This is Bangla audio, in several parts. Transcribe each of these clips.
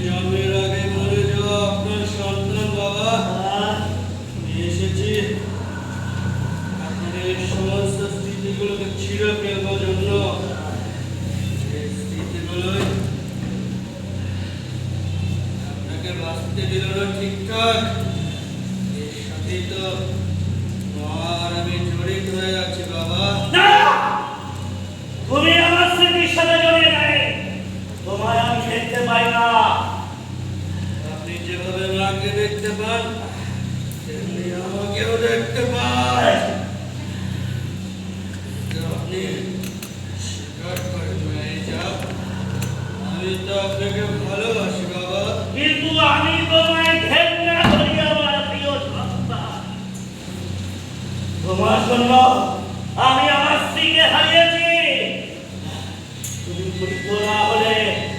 জন্মের আগে মরে যাওয়া আপনার সন্তান বাবা, আমি এসেছি আপনার এই সমস্ত স্মৃতিগুলোকে ছিঁড়ে ফেলবার জন্য। এই স্মৃতিগুলোই আপনাকে বাঁচতে দিল না ঠিকঠাক। এর সাথেই তো আর আমি জড়িত হয়ে আছি বাবা। না, তুমি আমার স্মৃতির সাথে জড়িয়ে নাই। তোমায় আমি দেখতে পাই না। আপনি যেভাবে মাকে দেখতে পান তেমনি আমাকেও দেখতে পান। আপনি স্বীকার করেন নাই যা, আমি তো আপনাকে ভালোবাসি বাবা। কিন্তু আমি তোমায় ঘেন্না করি আমার প্রিয় সন্তান। তোমার জন্য আমি আমার স্ত্রীকে হারিয়েছি। তুমি মৃত্যু না হলে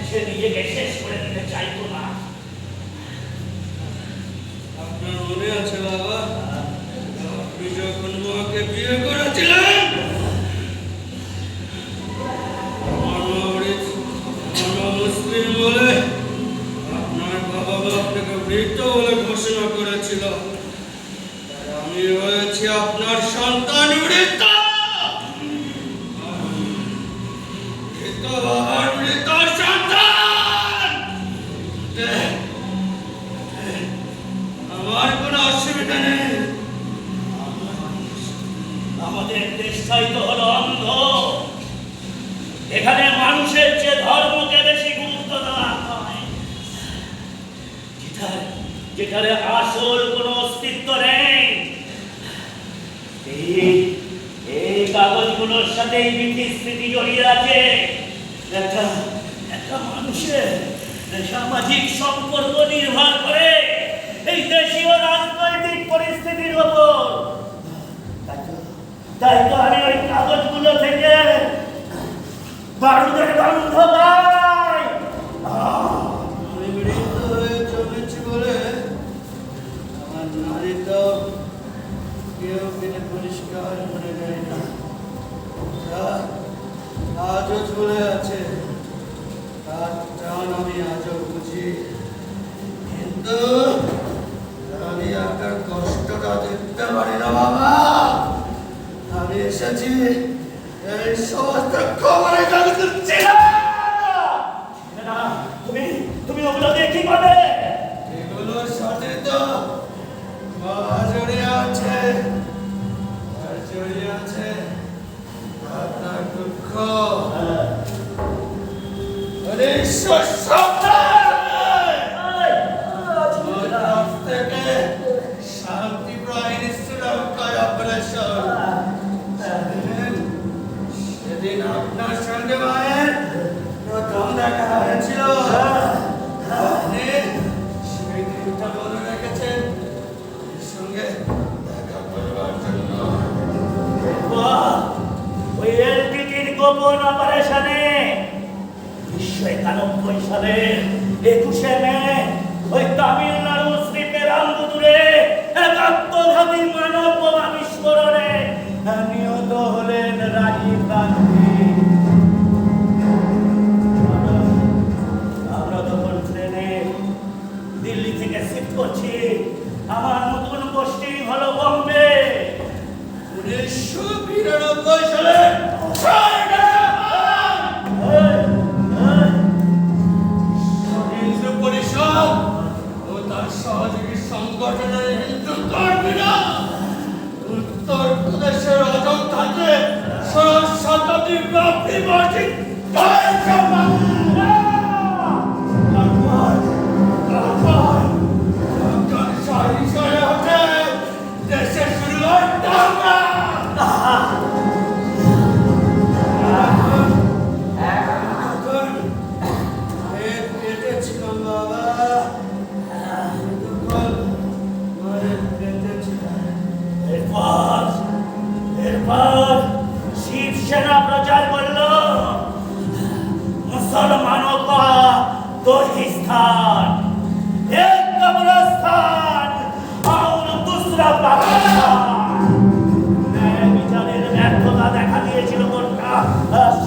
সে নিজেকে শেষ করে দিতে চাইতো না। আপনার মনে আছে বাবা, আপনি যখন মাকে বিয়ে করেছিলেন মুসলিম বলে আপনার বাবা মা আপনাকে মৃত বলে ঘোষণা করেছিল। আমি হয়েছি আপনার সন্তান মৃত। মৃত বাবার মৃত সন্তান। আমার কোনো অসুবিধা নেই। আমাদের দেশটাই তো হলো অন্ধ। এখানে মানুষের চেয়ে ধর্মকে বেশি গুরুত্ব দেওয়া হয়। যেখানে আসল কোনো অস্তিত্ব নেই। এই কাগজগুলোর সাথে ব্রিটিশ স্মৃতি জড়িয়ে আছে। একটা মানুষের সামাজিক সম্পর্ক নির্ভর করে এই দেশীয় রাজনৈতিক পরিস্থিতির উপর। তাই তো আমি ওই কাগজগুলো থেকে বারুদের গন্ধ পাই। আমি মৃত হয়ে চলেছি বলে আমার নারীটা কেউ কিনে পরিষ্কার করে দেয় না। আজও ঝুলে আছে, তার টান আমি আজও বুঝি। কিন্তু আমি একার কষ্টটা দেখতে পারি না বাবা। আমি এসেছি এই সমস্ত খবরের কাগজের তুমি ওগুলো দিয়ে কি করবে? এগুলোর সাথে তো মা জড়িয়ে আছে, আর জড়িয়ে আছে আপনার দুঃখ। থেকে শান্তি প্রায় শ্রীলঙ্কায় অপারেশন। সেদিন আপনার সঙ্গে মায়ের প্রথম দেখা হয়েছিল। আপনি সেই দিনটা মনে রেখেছেন এর সঙ্গে দেখা করবার জন্য। ওই এলটিটির গোপন অপারেশনে 1991 সালের 21শে মে ওই তামিলনাড়ু শ্রীপেরাম্বুদুরে এক আত্মঘাতী মানব বোমা বিস্ফোরণে নিহত হলেন রাজীব গান্ধী। আমরা তখন ট্রেনে দিল্লি থেকে শিফট করছি। আমার নতুন পোস্টিং হলো বম্বে। 1992 সালে হিন্দু পরিষদ ও তার সহযোগী সংগঠনের হিন্দু কর্মীরা উত্তর প্রদেশের অযোধ্যাতে 16 শতাব্দীর বাবরি মসজিদ দেশে শুরু হয় দাঙ্গা। এরপর শিবসেনা প্রচার করল মুসলমানों का दो ही स्थान, एक कब्रिस्तान और दूसरा पाकिस्तान। বিচারের ব্যর্থতা দেখা দিয়েছিল গোটা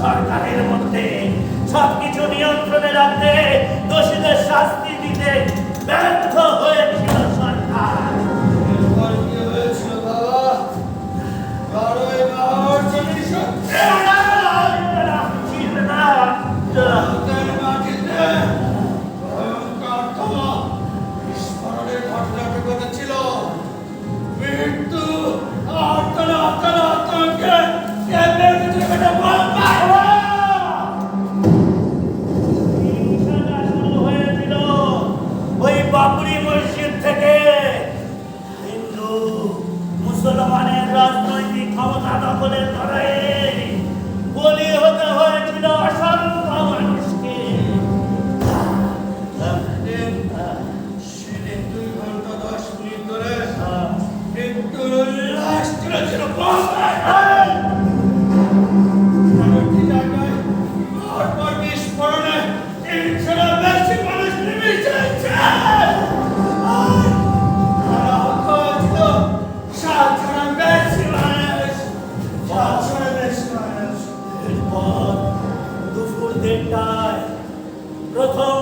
সরকারের মধ্যে। সবকিছু নিয়ন্ত্রণে রাখতে দোষীদের শাস্তি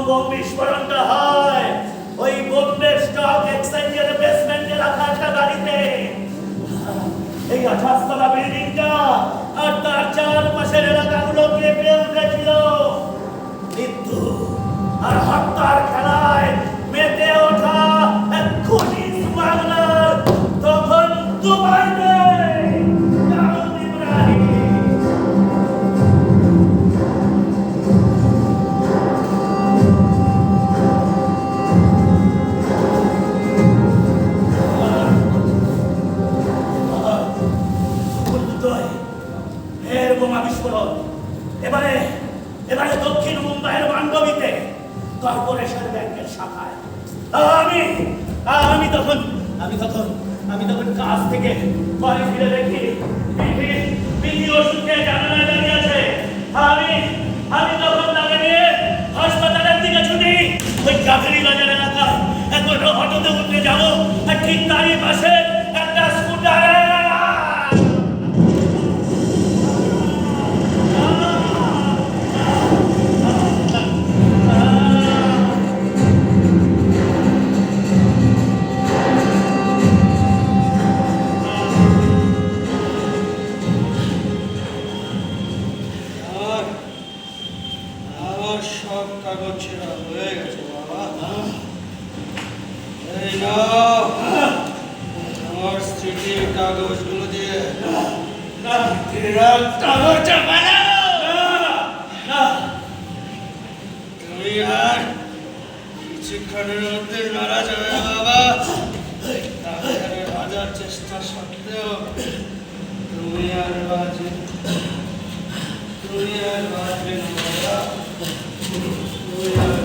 বোম বিস্ফোরণটা হয় ওই বোম্বে স্টক এক্সচেঞ্জের বেসমেন্টে রাখা একটা গাড়িতে। এই 28 তলা বিল্ডিংটা আর তার চারপাশের এলাকাগুলো কেঁপে উঠেছিল মৃত্যু আর হত্যার খেলায় মেতে ওঠা এক খুনি স্মাগলার তখন দুবাইতে দাউদ ইব্রাহিম। এর বোমা বিস্ফোরণ এবারে এবারে দক্ষিণ মুম্বাইয়ের মান্ডবীতে কর্পোরেশন ব্যাংকের শাখায়। আমি আমি তখন আমি তখন আমি তখন কাজ থেকে বাড়ি ফিরে দেখি বিধি ওষুধে জানালায় দাঁড়িয়ে আছে। আমি আমি তখন তাকে নিয়ে হাসপাতালের দিকে ছুটি। ওই চাকরি বাজার এলাকায় এখন অটোতে উঠতে যাবো আর ঠিক তারই পাশে একটা স্কুটারে আর আমার সব কাগজ ছেঁড়া হয়ে গেছে বাবা। এই নাও আমার স্মৃতির কাগজগুলো দিয়ে কাগজটা বানাও। তুমি আর কিছুক্ষণের মধ্যে মারা যাবে বাবা। তাহলে হাজার চেষ্টা সত্ত্বেও তুমি আর বাঁচবে না বাবা। তুমি আর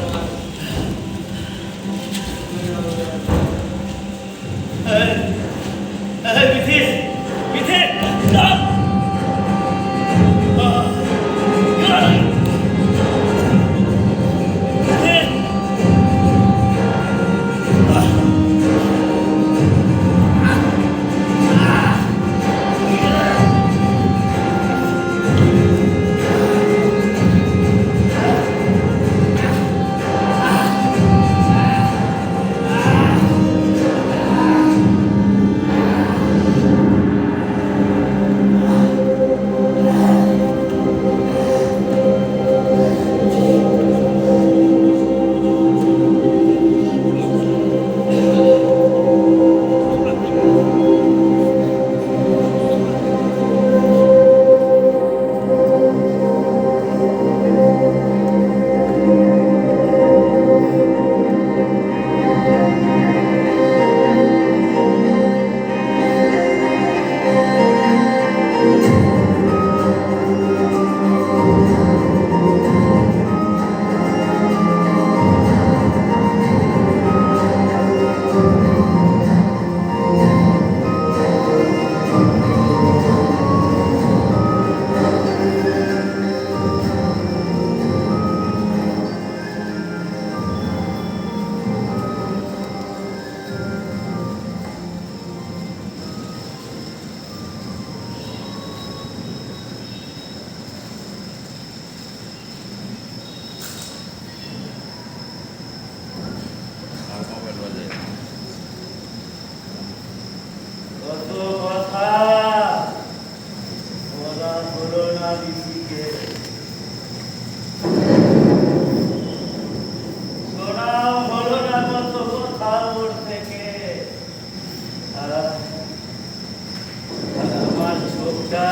বিধি বিধি কত কথা বলা হলো না বিধিকে, শোনাও হলো না কত কথা ওর থেকে। আর আমার চোখটা